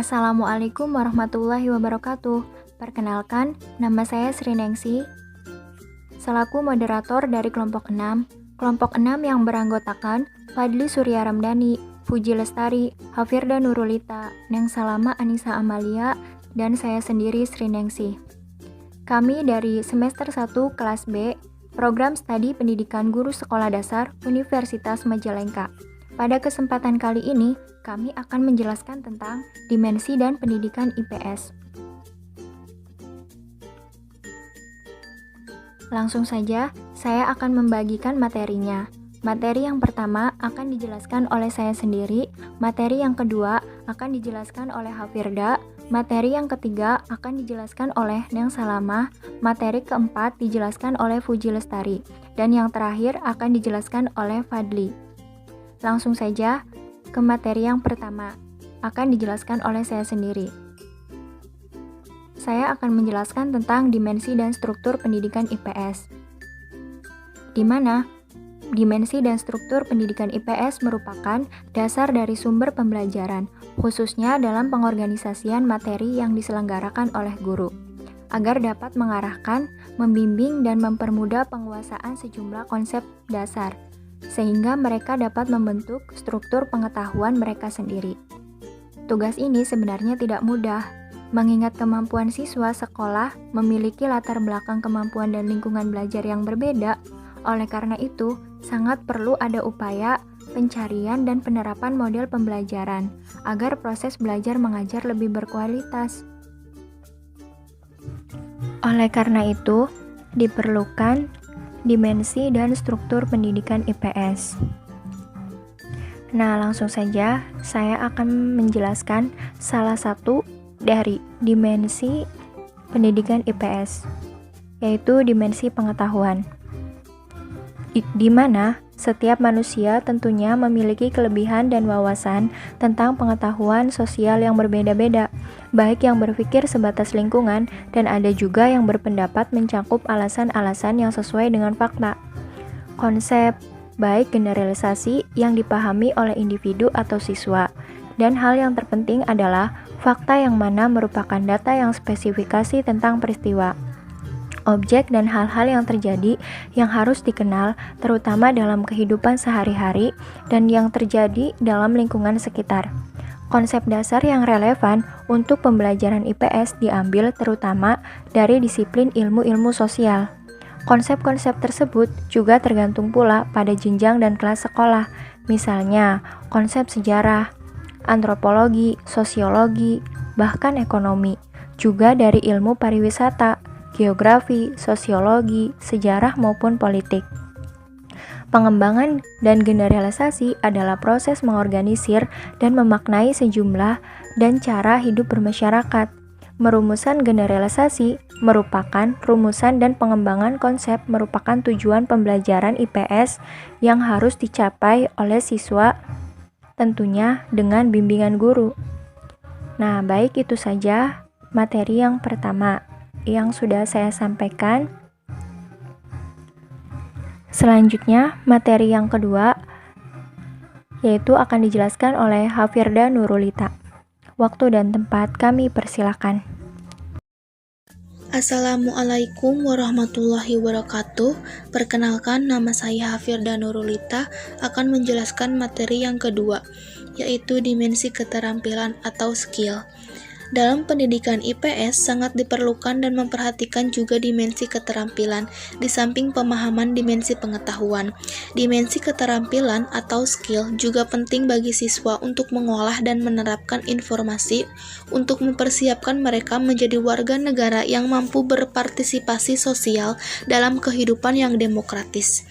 Assalamualaikum warahmatullahi wabarakatuh. Perkenalkan, nama saya Sri Nengsi, selaku moderator dari kelompok 6. Kelompok 6 yang beranggotakan Fadli Surya Ramdhani, Puji Lestari, Hafirda Nurulita, Neng Salama Anissa Amalia, dan saya sendiri Sri Nengsi. Kami dari semester 1 kelas B, Program Studi Pendidikan Guru Sekolah Dasar Universitas Majalengka. Pada kesempatan kali ini, kami akan menjelaskan tentang dimensi dan pendidikan IPS. Langsung saja, saya akan membagikan materinya. Materi yang pertama akan dijelaskan oleh saya sendiri, materi yang kedua akan dijelaskan oleh Hafirda, materi yang ketiga akan dijelaskan oleh Neng Salamah, materi keempat dijelaskan oleh Puji Lestari, dan yang terakhir akan dijelaskan oleh Fadli. Langsung saja ke materi yang pertama, akan dijelaskan oleh saya sendiri. Saya akan menjelaskan tentang dimensi dan struktur pendidikan IPS. Di mana dimensi dan struktur pendidikan IPS merupakan dasar dari sumber pembelajaran, khususnya dalam pengorganisasian materi yang diselenggarakan oleh guru, agar dapat mengarahkan, membimbing, dan mempermudah penguasaan sejumlah konsep dasar, sehingga mereka dapat membentuk struktur pengetahuan mereka sendiri. Tugas ini sebenarnya tidak mudah, mengingat kemampuan siswa sekolah memiliki latar belakang kemampuan dan lingkungan belajar yang berbeda. Oleh karena itu, sangat perlu ada upaya pencarian dan penerapan model pembelajaran agar proses belajar mengajar lebih berkualitas. Oleh karena itu, diperlukan dimensi dan struktur pendidikan IPS. Nah, langsung saja saya akan menjelaskan salah satu dari dimensi pendidikan IPS, yaitu dimensi pengetahuan. Di mana setiap manusia tentunya memiliki kelebihan dan wawasan tentang pengetahuan sosial yang berbeda-beda, baik yang berpikir sebatas lingkungan dan ada juga yang berpendapat mencakup alasan-alasan yang sesuai dengan fakta. Konsep, baik generalisasi yang dipahami oleh individu atau siswa, dan hal yang terpenting adalah fakta yang mana merupakan data yang spesifikasi tentang peristiwa, objek dan hal-hal yang terjadi yang harus dikenal terutama dalam kehidupan sehari-hari dan yang terjadi dalam lingkungan sekitar. Konsep dasar yang relevan untuk pembelajaran IPS diambil terutama dari disiplin ilmu-ilmu sosial. Konsep-konsep tersebut juga tergantung pula pada jenjang dan kelas sekolah, misalnya konsep sejarah, antropologi, sosiologi, bahkan ekonomi, juga dari ilmu pariwisata, geografi, sosiologi, sejarah maupun politik. Pengembangan dan generalisasi adalah proses mengorganisir dan memaknai sejumlah dan cara hidup bermasyarakat. Merumusan generalisasi merupakan rumusan dan pengembangan konsep merupakan tujuan pembelajaran IPS yang harus dicapai oleh siswa, tentunya dengan bimbingan guru. Nah, baik itu saja materi yang pertama yang sudah saya sampaikan. Selanjutnya, materi yang kedua yaitu akan dijelaskan oleh Hafirda Nurulita. Waktu dan tempat kami persilakan. Assalamualaikum warahmatullahi wabarakatuh. Perkenalkan, nama saya Hafirda Nurulita akan menjelaskan materi yang kedua, yaitu dimensi keterampilan atau skill. Dalam pendidikan IPS sangat diperlukan dan memperhatikan juga dimensi keterampilan, di samping pemahaman dimensi pengetahuan. Dimensi keterampilan atau skill juga penting bagi siswa untuk mengolah dan menerapkan informasi untuk mempersiapkan mereka menjadi warga negara yang mampu berpartisipasi sosial dalam kehidupan yang demokratis.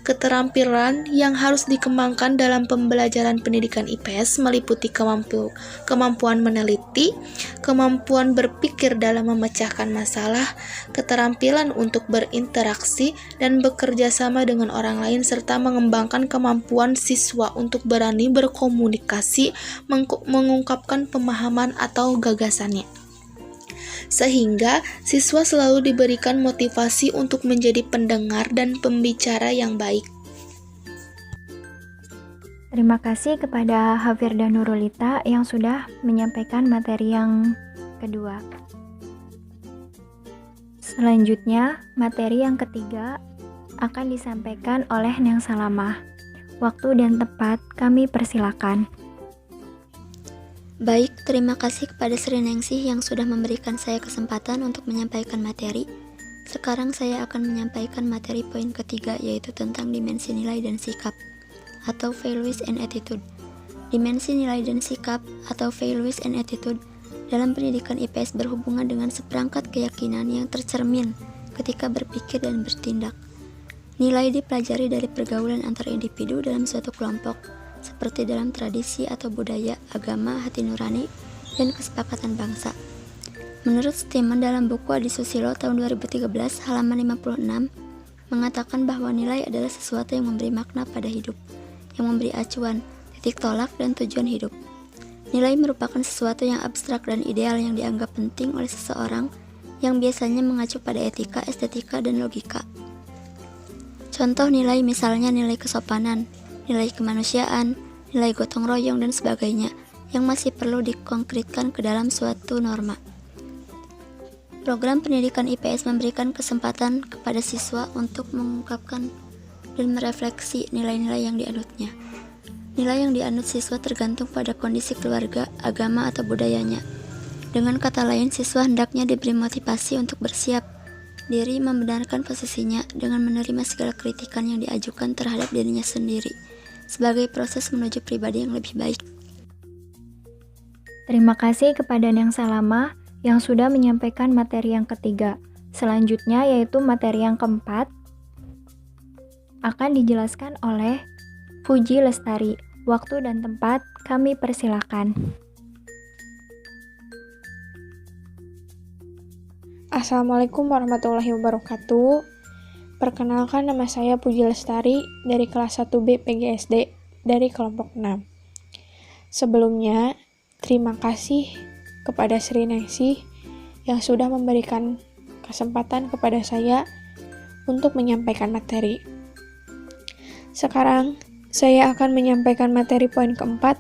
Keterampilan yang harus dikembangkan dalam pembelajaran pendidikan IPS meliputi kemampuan meneliti, kemampuan berpikir dalam memecahkan masalah, keterampilan untuk berinteraksi dan bekerja sama dengan orang lain, serta mengembangkan kemampuan siswa untuk berani berkomunikasi, mengungkapkan pemahaman atau gagasannya, sehingga siswa selalu diberikan motivasi untuk menjadi pendengar dan pembicara yang baik. Terima kasih kepada Hafir dan Nurulita yang sudah menyampaikan materi yang kedua. Selanjutnya, materi yang ketiga akan disampaikan oleh Neng Salamah. Waktu dan tempat kami persilakan. Baik, terima kasih kepada Sri Ningsih yang sudah memberikan saya kesempatan untuk menyampaikan materi. Sekarang saya akan menyampaikan materi poin ketiga, yaitu tentang dimensi nilai dan sikap atau values and attitude. Dimensi nilai dan sikap atau values and attitude dalam pendidikan IPS berhubungan dengan seperangkat keyakinan yang tercermin ketika berpikir dan bertindak. Nilai dipelajari dari pergaulan antar individu dalam suatu kelompok, seperti dalam tradisi atau budaya, agama, hati nurani, dan kesepakatan bangsa. Menurut statement dalam buku Adi Susilo tahun 2013 halaman 56 mengatakan bahwa nilai adalah sesuatu yang memberi makna pada hidup, yang memberi acuan, titik tolak, dan tujuan hidup. Nilai merupakan sesuatu yang abstrak dan ideal yang dianggap penting oleh seseorang yang biasanya mengacu pada etika, estetika, dan logika. Contoh nilai misalnya nilai kesopanan, nilai kemanusiaan, nilai gotong royong, dan sebagainya yang masih perlu dikonkretkan ke dalam suatu norma. Program pendidikan IPS memberikan kesempatan kepada siswa untuk mengungkapkan dan merefleksi nilai-nilai yang dianutnya. Nilai yang dianut siswa tergantung pada kondisi keluarga, agama, atau budayanya. Dengan kata lain, siswa hendaknya diberi motivasi untuk bersiap diri membenarkan posisinya dengan menerima segala kritikan yang diajukan terhadap dirinya sendiri sebagai proses menuju pribadi yang lebih baik. Terima kasih kepada Neng Salamah yang sudah menyampaikan materi yang ketiga. Selanjutnya yaitu materi yang keempat akan dijelaskan oleh Fuji Lestari. Waktu dan tempat kami persilakan. Assalamualaikum warahmatullahi wabarakatuh. Perkenalkan, nama saya Puji Lestari dari kelas 1B PGSD dari kelompok 6. Sebelumnya, terima kasih kepada Sri Ningsih yang sudah memberikan kesempatan kepada saya untuk menyampaikan materi. Sekarang, saya akan menyampaikan materi poin keempat,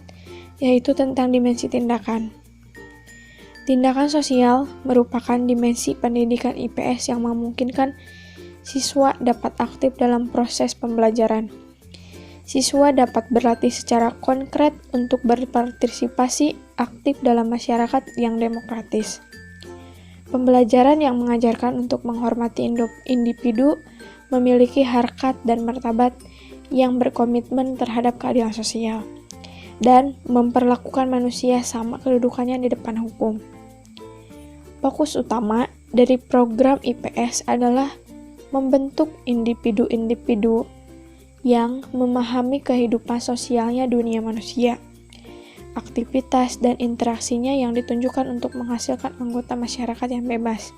yaitu tentang dimensi tindakan. Tindakan sosial merupakan dimensi pendidikan IPS yang memungkinkan siswa dapat aktif dalam proses pembelajaran. Siswa dapat berlatih secara konkret untuk berpartisipasi aktif dalam masyarakat yang demokratis. Pembelajaran yang mengajarkan untuk menghormati individu, memiliki harkat dan martabat yang berkomitmen terhadap keadilan sosial, dan memperlakukan manusia sama kedudukannya di depan hukum. Fokus utama dari program IPS adalah membentuk individu-individu yang memahami kehidupan sosialnya dunia manusia, aktivitas dan interaksinya yang ditunjukkan untuk menghasilkan anggota masyarakat yang bebas,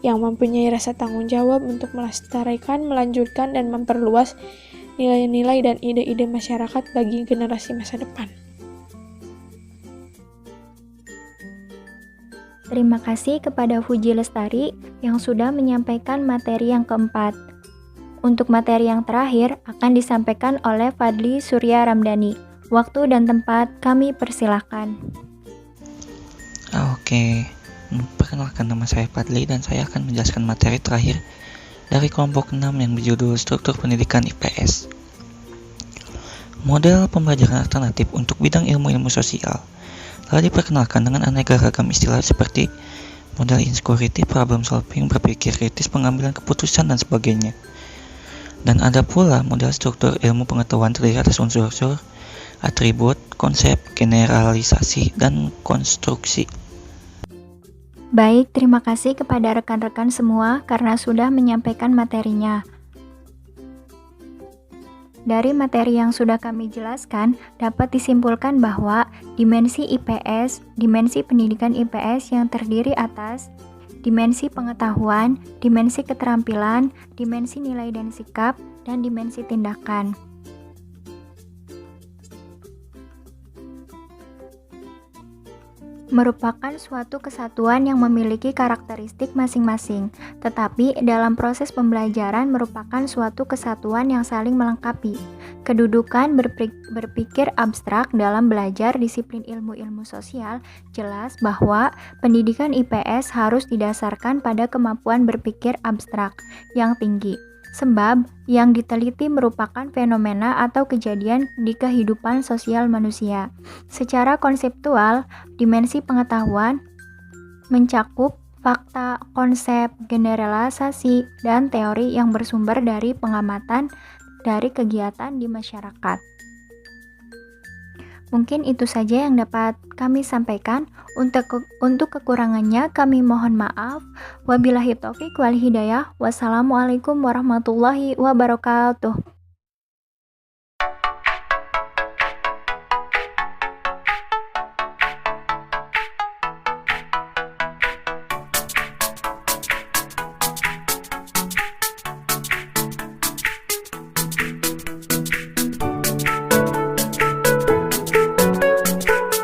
yang mempunyai rasa tanggung jawab untuk melestarikan, melanjutkan, dan memperluas nilai-nilai dan ide-ide masyarakat bagi generasi masa depan. Terima kasih kepada Fuji Lestari yang sudah menyampaikan materi yang keempat. Untuk materi yang terakhir akan disampaikan oleh Fadli Surya Ramdhani. Waktu dan tempat kami persilahkan. Oke, perkenalkan, nama saya Fadli dan saya akan menjelaskan materi terakhir dari kelompok 6 yang berjudul Struktur Pendidikan IPS. Model pembelajaran alternatif untuk bidang ilmu-ilmu sosial telah diperkenalkan dengan aneka ragam istilah seperti model insecurity, problem solving, berpikir kritis, pengambilan keputusan, dan sebagainya. Dan ada pula model struktur ilmu pengetahuan terdiri atas unsur-unsur, atribut, konsep, generalisasi, dan konstruksi. Baik, terima kasih kepada rekan-rekan semua karena sudah menyampaikan materinya. Dari materi yang sudah kami jelaskan, dapat disimpulkan bahwa dimensi IPS, dimensi pendidikan IPS yang terdiri atas dimensi pengetahuan, dimensi keterampilan, dimensi nilai dan sikap, dan dimensi tindakan. merupakan suatu kesatuan yang memiliki karakteristik masing-masing, tetapi dalam proses pembelajaran merupakan suatu kesatuan yang saling melengkapi. Kedudukan berpikir abstrak dalam belajar disiplin ilmu-ilmu sosial jelas bahwa pendidikan IPS harus didasarkan pada kemampuan berpikir abstrak yang tinggi. Sebab yang diteliti merupakan fenomena atau kejadian di kehidupan sosial manusia. Secara konseptual, dimensi pengetahuan mencakup fakta, konsep, generalisasi, dan teori yang bersumber dari pengamatan dari kegiatan di masyarakat. Mungkin itu saja yang dapat kami sampaikan. Untuk kekurangannya kami mohon maaf. Wabillahi taufiq wal hidayah. Wassalamualaikum warahmatullahi wabarakatuh.